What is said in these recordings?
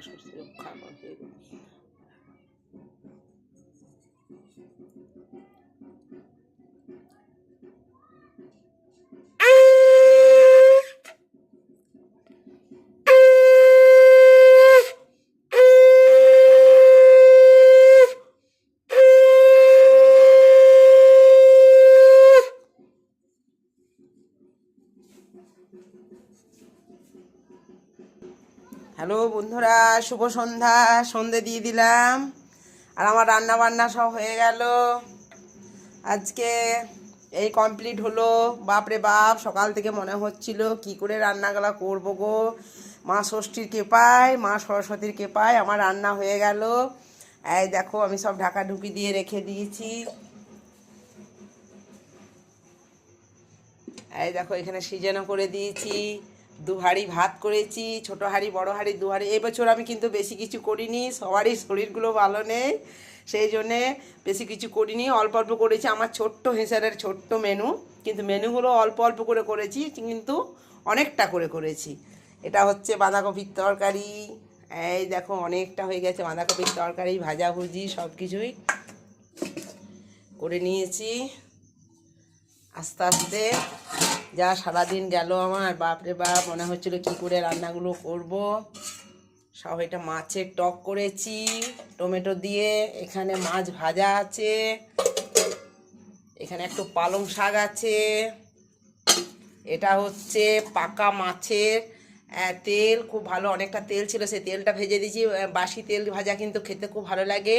ষষ্ঠীর খাবার হয়ে গেল। হ্যালো বন্ধুরা, শুভ সন্ধ্যা। সন্ধে দিয়ে দিলাম আর আমার রান্না বান্না সব হয়ে গেল। আজকে এই কমপ্লিট হলো। বাপরে বাপ, সকাল থেকে মনে হচ্ছিল কি করে রান্নাগুলো করবো গো। মা ষষ্ঠীর কৃপায়, মা সরস্বতীর কৃপায় আমার রান্না হয়ে গেল। এই দেখো, আমি সব ঢাকা ঢুকি দিয়ে রেখে দিয়েছি। এই দেখো, এখানে সিজনও করে দিয়েছি। 2 হাঁড়ি ভাত করেছি, ছোট হাঁড়ি বড় হাঁড়ি 2 হাঁড়ি। এই বছর আমি কিন্তু বেশি কিছু করিনি, সবারই শরীরগুলো ভালো নেই, সেই জন্যে বেশি কিছু করিনি, অল্প অল্প করেছি। আমার ছোট্ট হিসাবের ছোট্ট মেনু, কিন্তু মেনুগুলো অল্প অল্প করে করেছি, কিন্তু অনেকটা করে করেছি। এটা হচ্ছে বাঁধাকপির তরকারি। এই দেখো, অনেকটা হয়ে গেছে বাঁধাকপির তরকারি, ভাজাভুজি সব কিছুই করে নিয়েছি আস্তে আস্তে। যা সারাদিন গেল আমার, বাপরে বাপ, মনে হচ্ছিল কি করে রান্নাগুলো করব। সব এটা মাছের টক করেছি টমেটো দিয়ে, এখানে মাছ ভাজা আছে, এখানে একটু পালং শাক আছে, এটা হচ্ছে পাকা মাছের তেল, খুব ভালো, অনেকটা তেল ছিল, সেই তেলটা ভেজে দিয়েছি। বাসি তেল ভাজা কিন্তু খেতে খুব ভালো লাগে,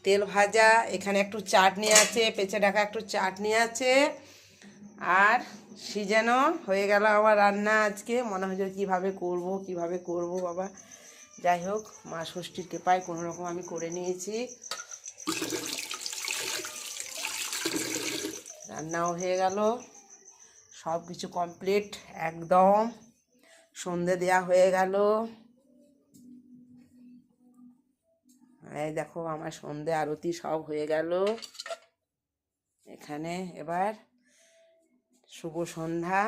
তেল ভাজা। এখানে একটু চাটনি আছে, পেঁচে ঢাকা একটু চাটনি আছে। আর সিজনও হয়ে গেল আমার রান্না। আজকে মনে হচ্ছে কীভাবে করব বাবা। যাই হোক, মা ষষ্ঠীর কৃপায় কোনো রকম আমি করে নিয়েছি। রান্নাও হয়ে গেল, সব কিছু কমপ্লিট একদম। সন্ধে দেয়া হয়ে গেল। এই দেখো, আমার সন্ধে আরতি সব হয়ে গেল। এখানে এবার শুভ সন্ধ্যা।